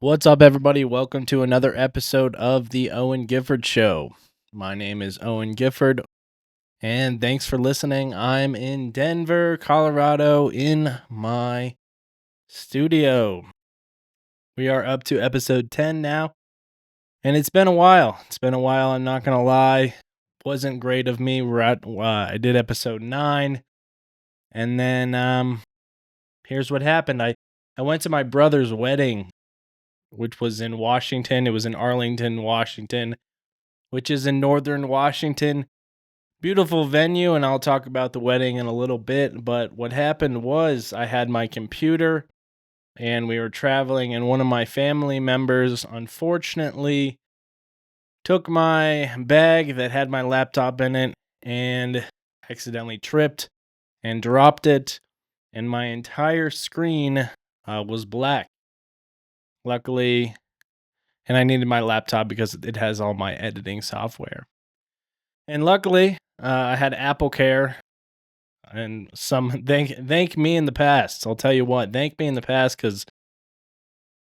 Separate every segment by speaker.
Speaker 1: What's up, everybody? Welcome to another episode of the Owen Gifford Show. My name is Owen Gifford, and thanks for listening. I'm in Denver, Colorado, in my studio. We are up to episode 10 now, and it's been a while. I'm not going to lie. Wasn't great of me. I did episode 9, and then here's what happened. I went to my brother's wedding, which was in Washington. It was in Arlington, Washington, which is in northern Washington. Beautiful venue, and I'll talk about the wedding in a little bit. But what happened was I had my computer and we were traveling, and one of my family members unfortunately took my bag that had my laptop in it and accidentally tripped and dropped it, and my entire screen was black. Luckily, and I needed my laptop because it has all my editing software. And luckily, I had Apple Care and thank me in the past. I'll tell you what, thank me in the past, because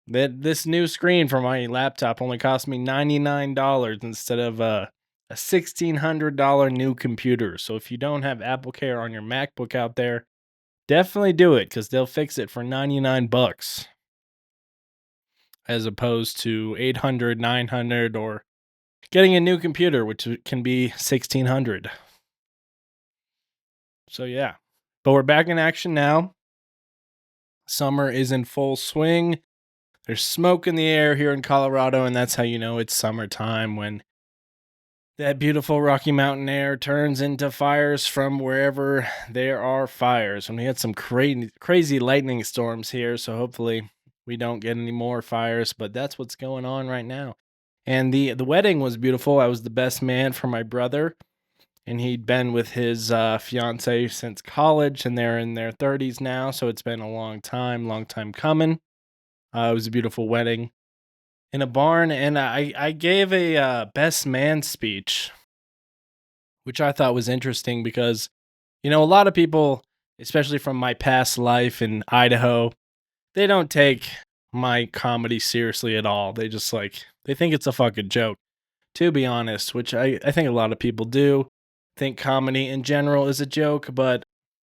Speaker 1: this new screen for my laptop only cost me $99 instead of a $1,600 new computer. So if you don't have Apple Care on your MacBook out there, definitely do it, because they'll fix it for $99 as opposed to 800, 900, or getting a new computer, which can be 1,600. So yeah, but we're back in action now. Summer is in full swing. There's smoke in the air here in Colorado, and that's how you know it's summertime, when that beautiful Rocky Mountain air turns into fires from wherever there are fires. And we had some crazy lightning storms here, so hopefully we don't get any more fires, but that's what's going on right now. And the wedding was beautiful. I was the best man for my brother, and he'd been with his fiance since college, and they're in their 30s now, so it's been a long time coming. It was a beautiful wedding in a barn, and I gave a best man speech, which I thought was interesting because, a lot of people, especially from my past life in Idaho, they don't take my comedy seriously at all. They just they think it's a fucking joke, to be honest, which I think a lot of people do think comedy in general is a joke. But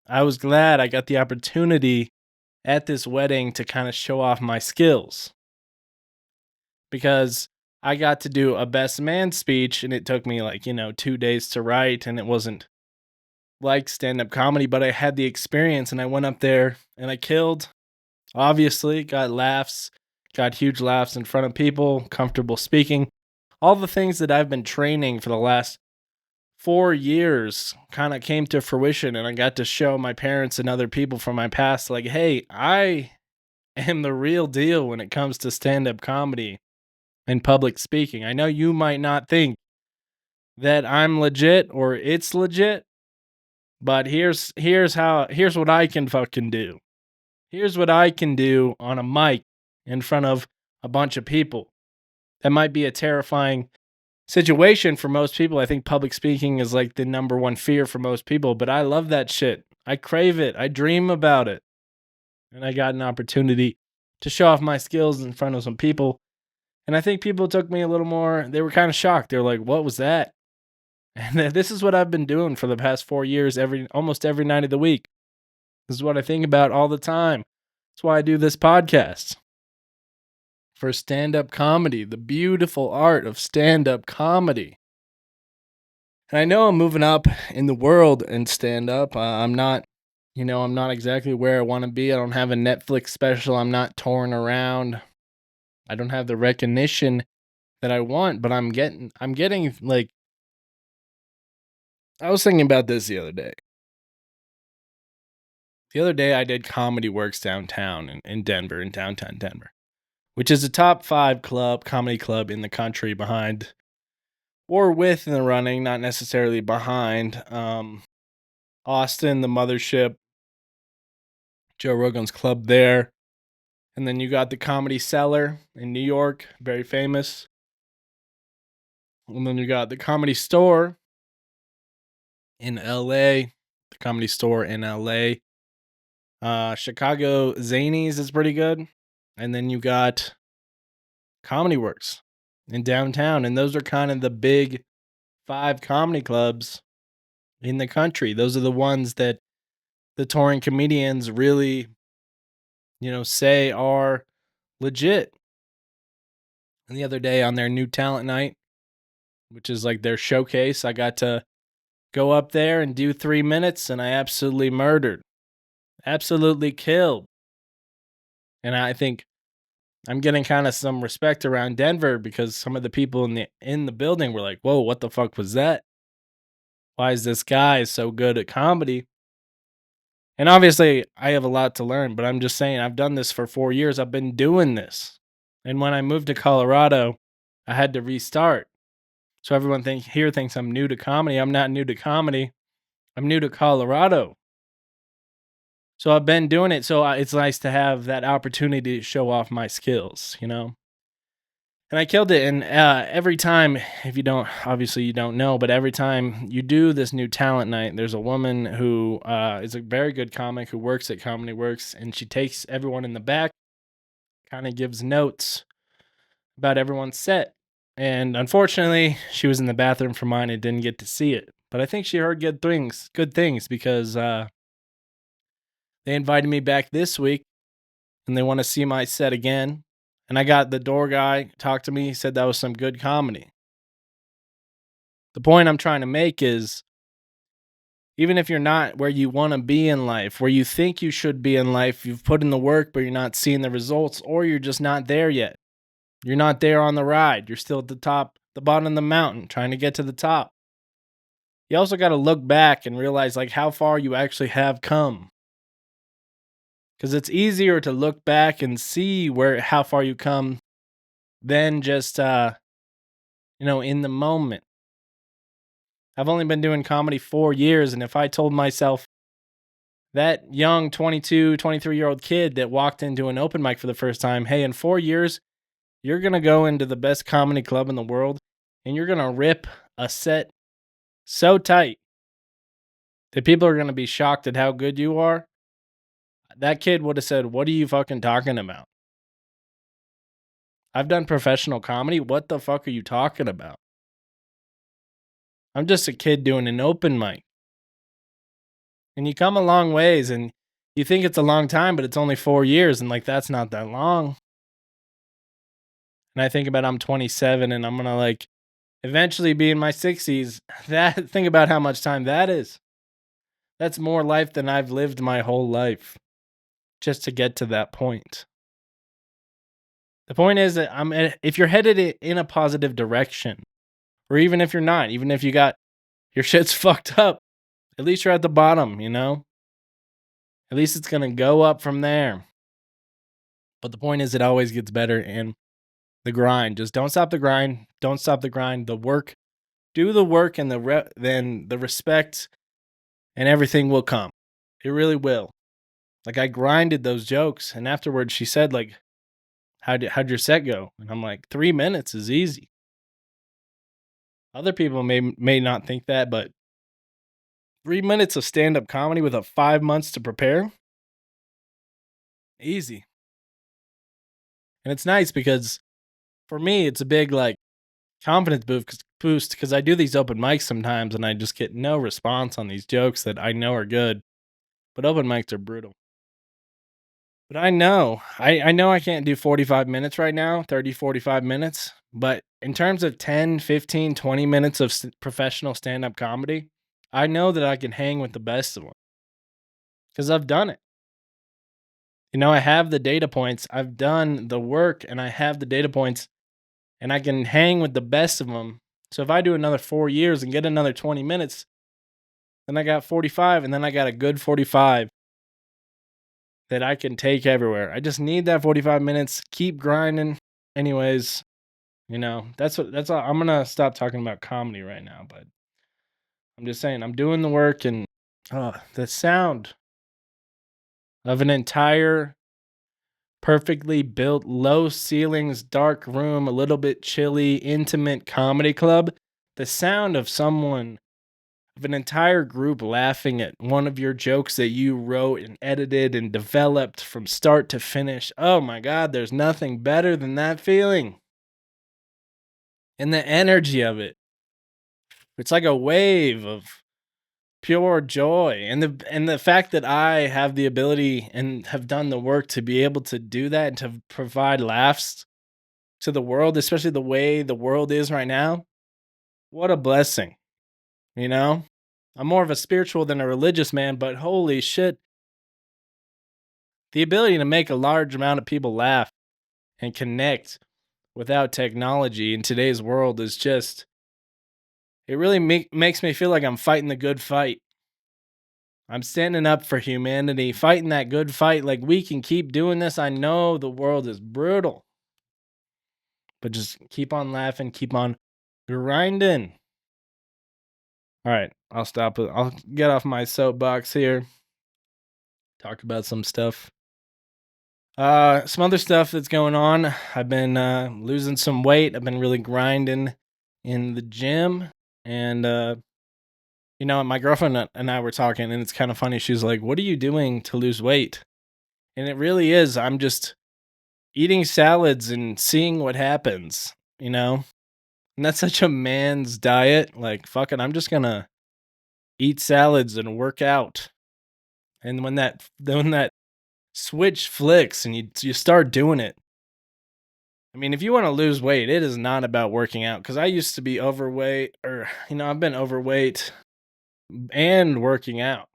Speaker 1: I was glad I got the opportunity at this wedding to kind of show off my skills, because I got to do a best man speech, and it took me 2 days to write, and it wasn't like stand-up comedy, but I had the experience, and I went up there and I killed. Obviously, got huge laughs in front of people, comfortable speaking. All the things that I've been training for the last 4 years kind of came to fruition, and I got to show my parents and other people from my past, hey, I am the real deal when it comes to stand-up comedy and public speaking. I know you might not think that I'm legit or it's legit, but here's what I can fucking do. Here's what I can do on a mic in front of a bunch of people. That might be a terrifying situation for most people. I think public speaking is the number one fear for most people, but I love that shit. I crave it. I dream about it. And I got an opportunity to show off my skills in front of some people. And I think people took me a little more, they were kind of shocked. They were like, "What was that?" And this is what I've been doing for the past 4 years, almost every night of the week. This is what I think about all the time. That's why I do this podcast. For stand-up comedy, the beautiful art of stand-up comedy. And I know I'm moving up in the world in stand-up. I'm not exactly where I want to be. I don't have a Netflix special. I'm not touring around. I don't have the recognition that I want, but I'm getting I was thinking about this the other day. The other day I did Comedy Works downtown in Denver, in downtown Denver, which is a top 5 comedy club in the country, behind or with in the running, not necessarily behind. Austin, the Mothership, Joe Rogan's club there. And then you got the Comedy Cellar in New York, very famous. And then you got the Comedy Store in LA, the Comedy Store in LA. Chicago Zanies is pretty good. And then you got Comedy Works in downtown. And those are kind of the big 5 comedy clubs in the country. Those are the ones that the touring comedians really, say are legit. And the other day on their new talent night, which is like their showcase, I got to go up there and do 3 minutes, and I absolutely murdered. Absolutely killed. And I think I'm getting kind of some respect around Denver because some of the people in the building were like, "Whoa, what the fuck was that? Why is this guy so good at comedy?" And obviously, I have a lot to learn, but I'm just saying I've done this for 4 years. I've been doing this. And when I moved to Colorado, I had to restart. So everyone thinks I'm new to comedy. I'm not new to comedy. I'm new to Colorado. So I've been doing it. So it's nice to have that opportunity to show off my skills, And I killed it. And every time, if you don't, obviously you don't know, but every time you do this new talent night, there's a woman who is a very good comic who works at Comedy Works, and she takes everyone in the back, kind of gives notes about everyone's set. And unfortunately, she was in the bathroom for mine and didn't get to see it. But I think she heard good things because they invited me back this week and they want to see my set again. And I got the door guy talk to me. He said that was some good comedy. The point I'm trying to make is even if you're not where you want to be in life, where you think you should be in life, you've put in the work, but you're not seeing the results, or you're just not there yet. You're not there on the ride. You're still at the bottom of the mountain, trying to get to the top. You also got to look back and realize like how far you actually have come. Because it's easier to look back and see how far you come than just in the moment. I've only been doing comedy 4 years, and if I told myself that young 22, 23-year-old kid that walked into an open mic for the first time, hey, in 4 years, you're going to go into the best comedy club in the world, and you're going to rip a set so tight that people are going to be shocked at how good you are. That kid would have said, "What are you fucking talking about? I've done professional comedy. What the fuck are you talking about? I'm just a kid doing an open mic." And you come a long ways and you think it's a long time, but it's only 4 years. And like, that's not that long. And I think about I'm 27 and I'm going to like eventually be in my 60s. Think about how much time that is. That's more life than I've lived my whole life just to get to that point. The point is that if you're headed in a positive direction, or even if you're not, even if you got your shit's fucked up, at least you're at the bottom, At least it's going to go up from there. But the point is it always gets better, and the grind, just don't stop the grind. Don't stop the grind. The work, do the work, and then the respect and everything will come. It really will. Like I grinded those jokes, and afterwards she said like, how'd your set go? And I'm like, 3 minutes is easy. Other people may not think that, but 3 minutes of stand-up comedy with 5 months to prepare, easy. And it's nice because for me, it's a big like confidence boost because I do these open mics sometimes and I just get no response on these jokes that I know are good. But open mics are brutal. But I know I can't do 45 minutes right now, 30, 45 minutes. But in terms of 10, 15, 20 minutes of professional stand-up comedy, I know that I can hang with the best of them because I've done it. I have the data points. I've done the work and I have the data points and I can hang with the best of them. So if I do another 4 years and get another 20 minutes, then I got 45 and then I got a good 45 that I can take everywhere. I just need that 45 minutes, keep grinding. Anyways, that's all. I'm going to stop talking about comedy right now, but I'm just saying I'm doing the work and the sound of an entire perfectly built, low ceilings, dark room, a little bit chilly, intimate comedy club. The sound of an entire group laughing at one of your jokes that you wrote and edited and developed from start to finish. Oh my God, there's nothing better than that feeling. and the energy of it. It's like a wave of pure joy, and the fact that I have the ability and have done the work to be able to do that and to provide laughs to the world, especially the way the world is right now. What a blessing, you know? I'm more of a spiritual than a religious man, but holy shit, the ability to make a large amount of people laugh and connect without technology in today's world is just, it really makes me feel like I'm fighting the good fight. I'm standing up for humanity, fighting that good fight. Like, we can keep doing this. I know the world is brutal, but just keep on laughing, keep on grinding. All right, I'll stop it. I'll get off my soapbox here. Talk about some stuff. Some other stuff that's going on. I've been losing some weight. I've been really grinding in the gym, and my girlfriend and I were talking, and it's kind of funny. She's like, "What are you doing to lose weight?" And it really is. I'm just eating salads and seeing what happens, you know? And that's such a man's diet. Like, fuck it, I'm just gonna eat salads and work out. And when that switch flicks and you start doing it. I mean, if you want to lose weight, it is not about working out. Cause I used to be overweight, or I've been overweight and working out.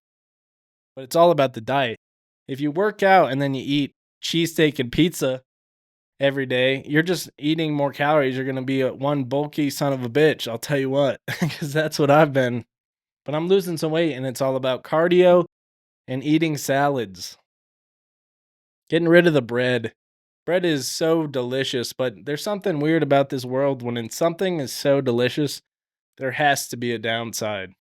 Speaker 1: But it's all about the diet. If you work out and then you eat cheesesteak and pizza every day, you're just eating more calories. You're going to be one bulky son of a bitch. I'll tell you what, because that's what I've been. But I'm losing some weight, and it's all about cardio and eating salads, getting rid of the bread. Bread is so delicious, but there's something weird about this world. When something is so delicious, there has to be a downside.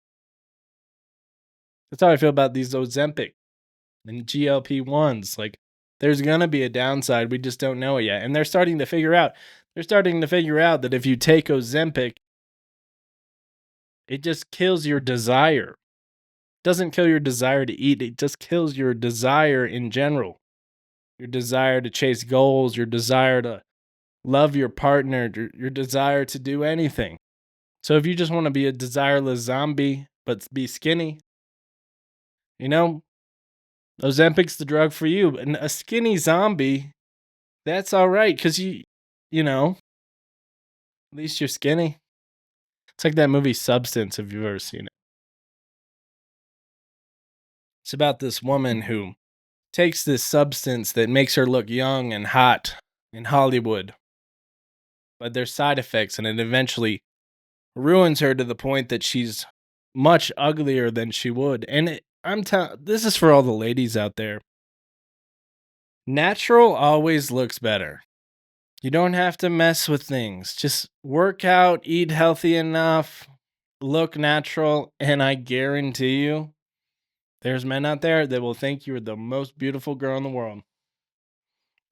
Speaker 1: That's how I feel about these Ozempic and GLP-1s. Like, there's gonna be a downside. We just don't know it yet. And they're starting to figure out. They're starting to figure out that if you take Ozempic, it just kills your desire. It doesn't kill your desire to eat. It just kills your desire in general. Your desire to chase goals, your desire to love your partner, your desire to do anything. So if you just want to be a desireless zombie but be skinny, you know, Ozempic's the drug for you. And a skinny zombie, that's all right, because at least you're skinny. It's like that movie Substance, if you've ever seen it. It's about this woman who takes this substance that makes her look young and hot in Hollywood, but there's side effects, and it eventually ruins her to the point that she's much uglier than she would. And this is for all the ladies out there. Natural always looks better. You don't have to mess with things. Just work out, eat healthy enough, look natural, and I guarantee you, there's men out there that will think you're the most beautiful girl in the world.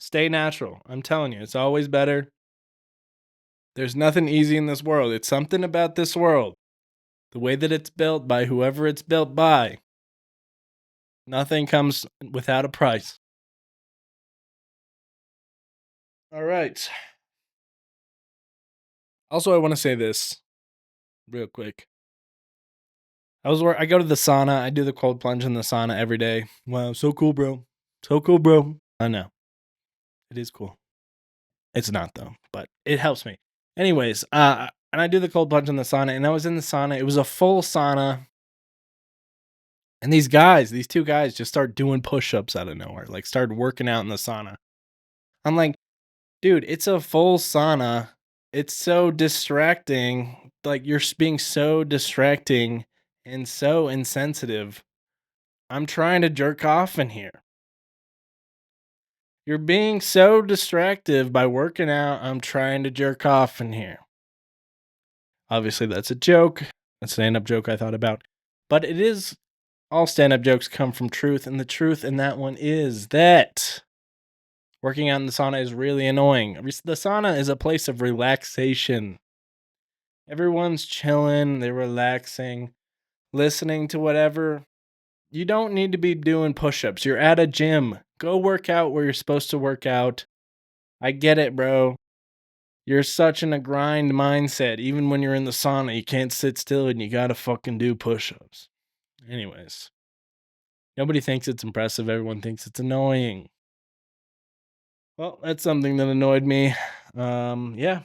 Speaker 1: Stay natural. I'm telling you, it's always better. There's nothing easy in this world. It's something about this world, the way that it's built by whoever it's built by. Nothing comes without a price. All right. Also, I want to say this real quick. I go to the sauna. I do the cold plunge in the sauna every day. Wow, so cool, bro. So cool, bro. I know. It is cool. It's not though, but it helps me. Anyways, and I do the cold plunge in the sauna, and I was in the sauna. It was a full sauna. And these two guys just start doing push-ups out of nowhere. Like, started working out in the sauna. I'm like, dude, it's a full sauna. It's so distracting. Like, you're being so distracting and so insensitive. I'm trying to jerk off in here. You're being so distractive by working out. I'm trying to jerk off in here. Obviously, that's a joke. A stand-up joke I thought about. But it is, all stand-up jokes come from truth. And the truth in that one is that working out in the sauna is really annoying. The sauna is a place of relaxation. Everyone's chilling, they're relaxing, listening to whatever. You don't need to be doing push-ups. You're at a gym. Go work out where you're supposed to work out. I get it, bro. You're such in a grind mindset. Even when you're in the sauna, you can't sit still and you gotta fucking do push-ups. Anyways, nobody thinks it's impressive. Everyone thinks it's annoying. Well, that's something that annoyed me. Yeah.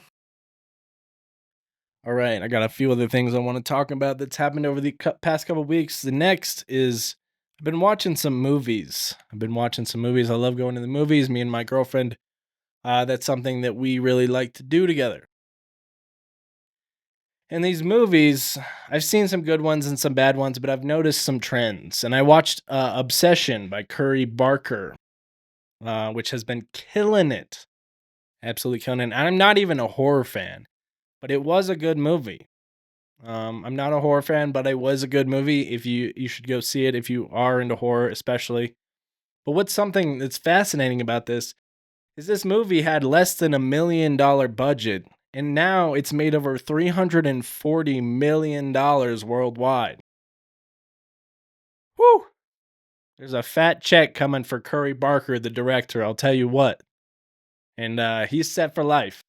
Speaker 1: All right, I got a few other things I want to talk about that's happened over the past couple weeks. The next is I've been watching some movies. I love going to the movies. Me and my girlfriend. That's something that we really like to do together. And these movies, I've seen some good ones and some bad ones, but I've noticed some trends. And I watched Obsession by Curry Barker, which has been killing it. Absolutely killing it. And I'm not even a horror fan, but it was a good movie. I'm not a horror fan, but it was a good movie. If you should go see it if you are into horror, especially. But what's something that's fascinating about this movie had less than $1 million budget, and now it's made over $340 million worldwide. Whew! There's a fat check coming for Curry Barker, the director. I'll tell you what. And he's set for life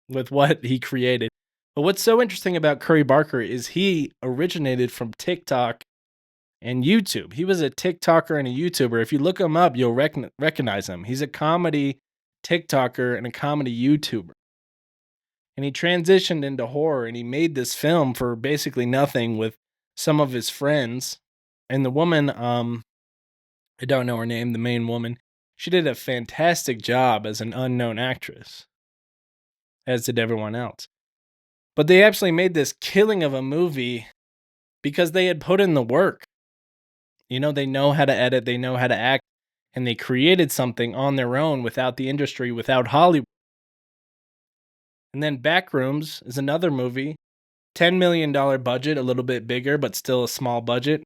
Speaker 1: with what he created. But what's so interesting about Curry Barker is he originated from TikTok and YouTube. He was a TikToker and a YouTuber. If you look him up, you'll recognize him. He's a comedy TikToker and a comedy YouTuber. And he transitioned into horror and he made this film for basically nothing with some of his friends. And the woman, I don't know her name, the main woman, she did a fantastic job as an unknown actress, as did everyone else. But they actually made this killing of a movie because they had put in the work. You know, they know how to edit, they know how to act, and they created something on their own without the industry, without Hollywood. And then Backrooms is another movie, $10 million budget, a little bit bigger, but still a small budget.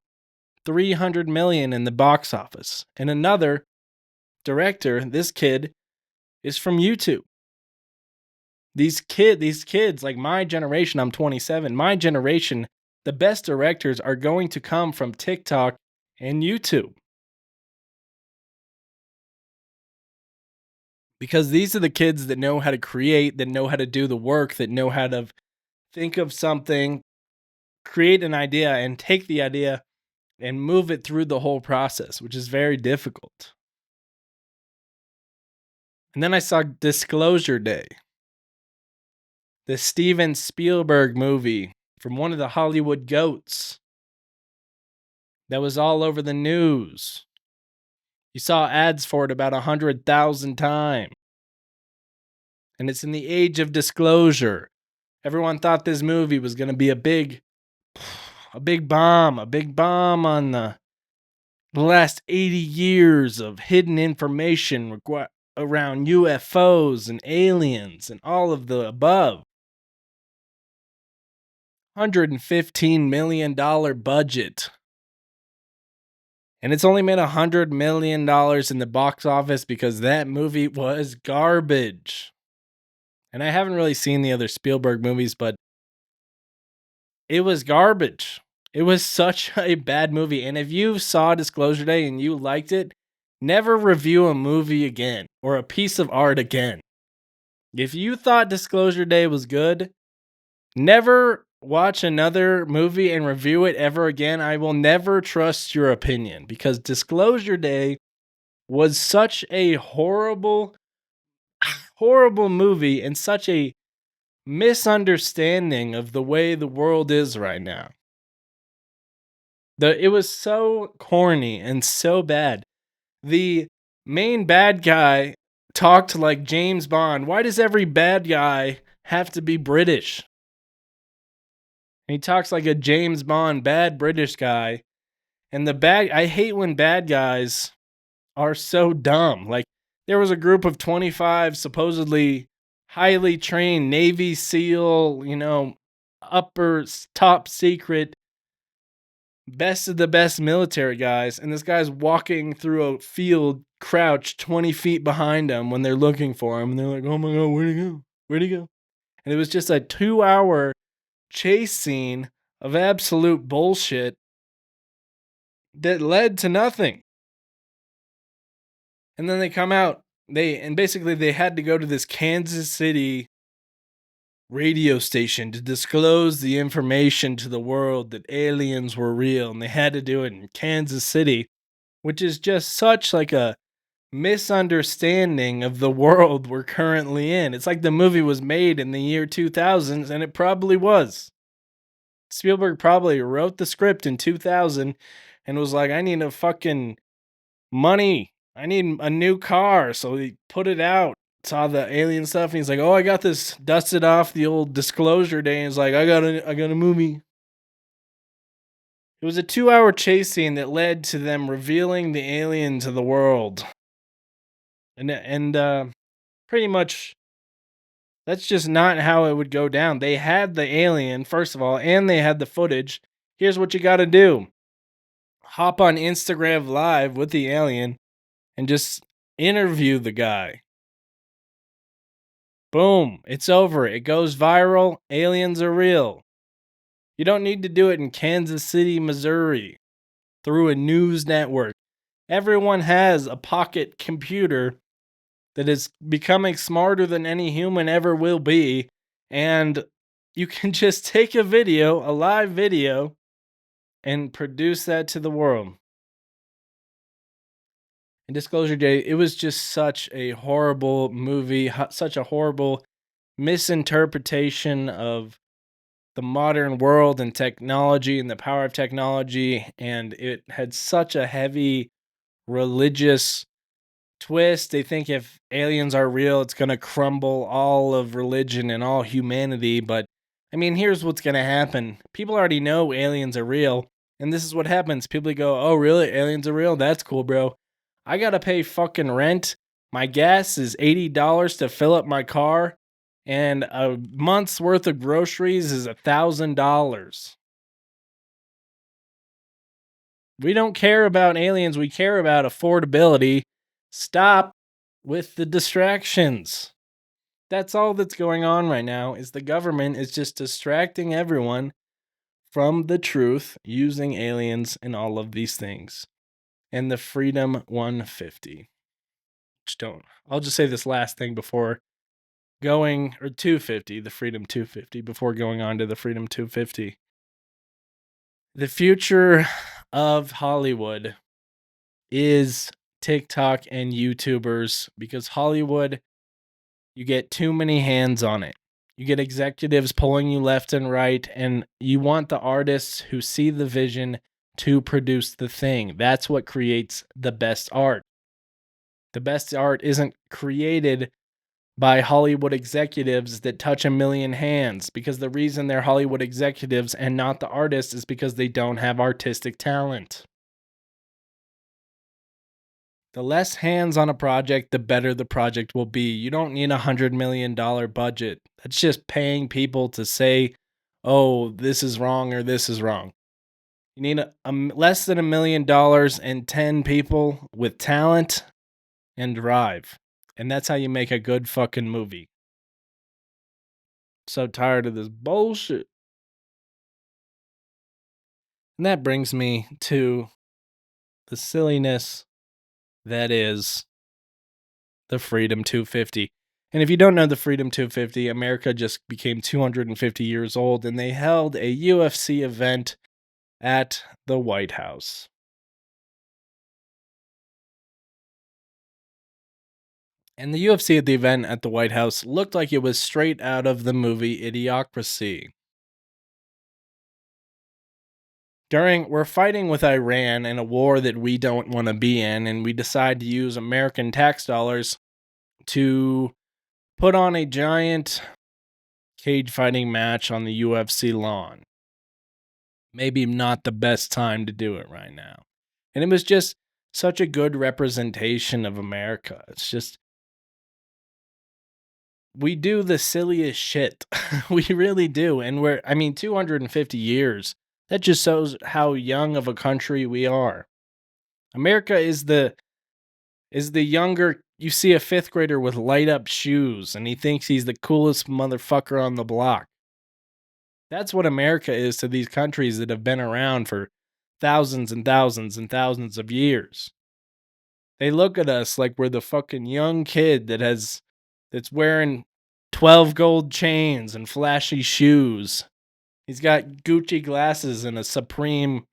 Speaker 1: 300 million in the box office. And another director, this kid, is from YouTube. These kids, like my generation, I'm 27, my generation, the best directors are going to come from TikTok and YouTube. Because these are the kids that know how to create, that know how to do the work, that know how to think of something, create an idea, and take the idea and move it through the whole process, which is very difficult. And then I saw Disclosure Day, the Steven Spielberg movie from one of the Hollywood goats that was all over the news. You saw ads for it about 100,000 times. And it's in the age of disclosure. Everyone thought this movie was going to be a big bomb on the last 80 years of hidden information around UFOs and aliens and all of the above. $115 million budget. And it's only made $100 million in the box office because that movie was garbage. And I haven't really seen the other Spielberg movies, but it was garbage. It was such a bad movie. And if you saw Disclosure Day and you liked it, never review a movie again or a piece of art again. If you thought Disclosure Day was good, never watch another movie and review it ever again. I will never trust your opinion because Disclosure Day was such a horrible movie and such a misunderstanding of the way the world is right now. It was so corny and so bad. The main bad guy talked like James Bond. Why does every bad guy have to be British? And he talks like a James Bond bad British guy. And I hate when bad guys are so dumb. Like there was a group of 25 supposedly highly trained Navy SEAL, top secret, best of the best military guys. And this guy's walking through a field crouched 20 feet behind them when they're looking for him. And they're like, oh my God, where'd he go? Where'd he go? And it was just a 2-hour chase scene of absolute bullshit that led to nothing. And then they come out, basically they had to go to this Kansas City radio station to disclose the information to the world that aliens were real, and they had to do it in Kansas City, which is just such like a misunderstanding of the world we're currently in. It's like the movie was made in the year 2000, and it probably was. Spielberg probably wrote the script in 2000 and was like, I need a fucking money. I need a new car. So he put it out, saw the alien stuff, and he's like, oh, I got this, dusted off the old disclosure day. And he's like, I got a movie. It was a 2-hour chase scene that led to them revealing the alien to the world. And pretty much that's just not how it would go down. They had the alien, first of all, and they had the footage. Here's what you got to do: hop on Instagram Live with the alien and just interview the guy. Boom, it's over. It goes viral. Aliens are real. You don't need to do it in Kansas City, Missouri through a news network. Everyone has a pocket computer that is becoming smarter than any human ever will be. And you can just take a video, a live video, and produce that to the world. And Disclosure Day, it was just such a horrible movie, such a horrible misinterpretation of the modern world and technology and the power of technology. And it had such a heavy religious twist. They think if aliens are real, it's going to crumble all of religion and all humanity. But I mean, here's what's going to happen. People already know aliens are real. And this is what happens. People go, oh, really? Aliens are real? That's cool, bro. I got to pay fucking rent. My gas is $80 to fill up my car. And a month's worth of groceries is $1,000. We don't care about aliens. We care about affordability. Stop with the distractions. That's all that's going on right now is the government is just distracting everyone from the truth using aliens and all of these things. And the Freedom 150. I'll just say this last thing before going, or 250, the Freedom 250, before going on to the Freedom 250. The future of Hollywood is TikTok and YouTubers, because Hollywood, you get too many hands on it. You get executives pulling you left and right, and you want the artists who see the vision to produce the thing. That's what creates the best art. The best art isn't created by Hollywood executives that touch a million hands, because the reason they're Hollywood executives and not the artists is because they don't have artistic talent. The less hands on a project, the better the project will be. You don't need $100 million budget. That's just paying people to say, oh, this is wrong or this is wrong. You need less than $1 million and 10 people with talent and drive. And that's how you make a good fucking movie. So tired of this bullshit. And that brings me to the silliness that is the Freedom 250. And if you don't know the Freedom 250, America just became 250 years old, and they held a UFC event at the White House. And the UFC at the event at the White House looked like it was straight out of the movie Idiocracy. We're fighting with Iran in a war that we don't want to be in, and we decide to use American tax dollars to put on a giant cage fighting match on the UFC lawn. Maybe not the best time to do it right now. And it was just such a good representation of America. It's just, we do the silliest shit. We really do. And 250 years. That just shows how young of a country we are. America is the younger, you see a 5th grader with light up shoes and he thinks he's the coolest motherfucker on the block. That's what America is to these countries that have been around for thousands and thousands and thousands of years. They look at us like we're the fucking young kid that's wearing 12 gold chains and flashy shoes. He's got Gucci glasses and a Supreme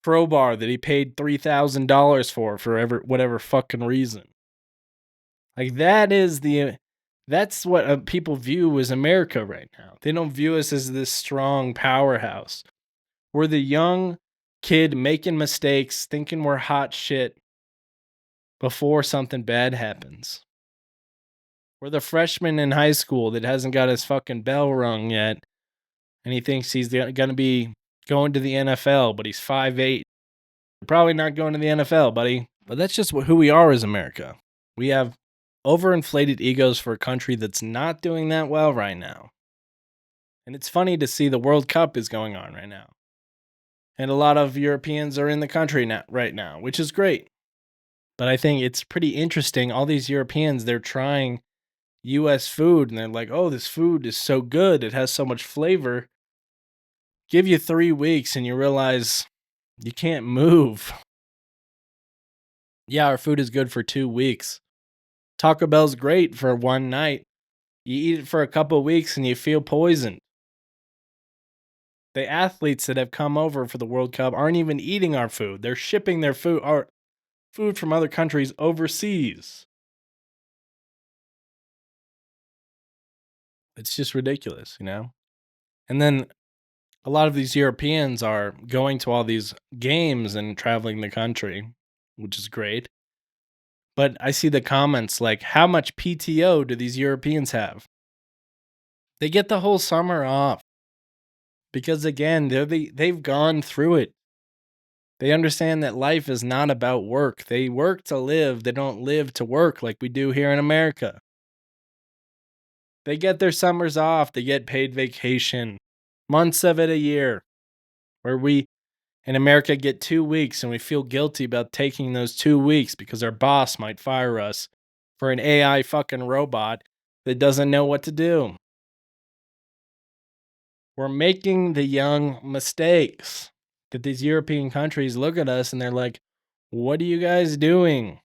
Speaker 1: crowbar that he paid $3,000 for whatever fucking reason. Like that's what people view as America right now. They don't view us as this strong powerhouse. We're the young kid making mistakes, thinking we're hot shit before something bad happens. We're the freshman in high school that hasn't got his fucking bell rung yet, and he thinks he's going to be going to the NFL, but he's 5'8". You're probably not going to the NFL, buddy. But that's just who we are as America. We have overinflated egos for a country that's not doing that well right now. And it's funny to see the World Cup is going on right now. And a lot of Europeans are in the country right now, which is great. But I think it's pretty interesting. All these Europeans, they're trying US food and they're like, oh, this food is so good. It has so much flavor. Give you 3 weeks and you realize you can't move. Yeah, our food is good for 2 weeks. Taco Bell's great for one night. You eat it for a couple of weeks and you feel poisoned. The athletes that have come over for the World Cup aren't even eating our food. They're shipping their food from other countries overseas. It's just ridiculous, you know? And then a lot of these Europeans are going to all these games and traveling the country, which is great. But I see the comments like, how much PTO do these Europeans have? They get the whole summer off because, again, they've gone through it. They understand that life is not about work. They work to live. They don't live to work like we do here in America. They get their summers off. They get paid vacation, months of it a year, where we in America get 2 weeks and we feel guilty about taking those 2 weeks because our boss might fire us for an AI fucking robot that doesn't know what to do. We're making the young mistakes that these European countries look at us and they're like, what are you guys doing?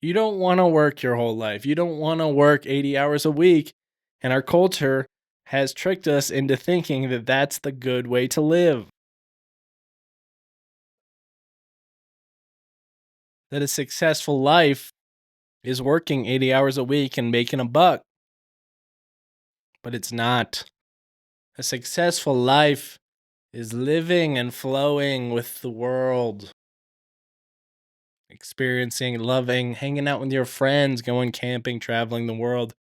Speaker 1: You don't want to work your whole life. You don't want to work 80 hours a week. And our culture has tricked us into thinking that that's the good way to live. That a successful life is working 80 hours a week and making a buck. But it's not. A successful life is living and flowing with the world. Experiencing, loving, hanging out with your friends, going camping, traveling the world.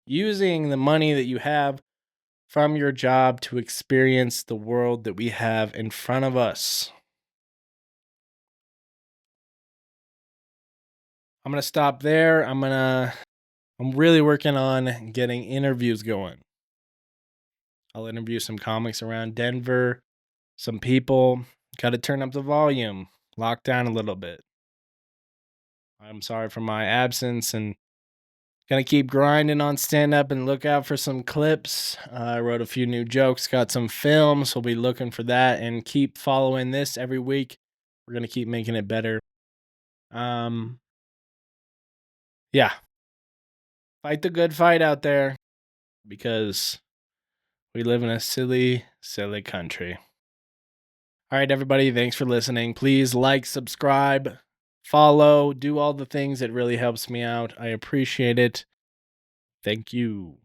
Speaker 1: Using the money that you have from your job to experience the world that we have in front of us. I'm going to stop there. I'm really working on getting interviews going. I'll interview some comics around Denver, some people. Got to turn up the volume, lock down a little bit. I'm sorry for my absence and gonna keep grinding on stand up and look out for some clips. I wrote a few new jokes, got some films. We'll be looking for that and keep following this every week. We're gonna keep making it better. Yeah. Fight the good fight out there because we live in a silly, silly country. All right, everybody. Thanks for listening. Please like, subscribe, follow, do all the things. It really helps me out. I appreciate it. Thank you.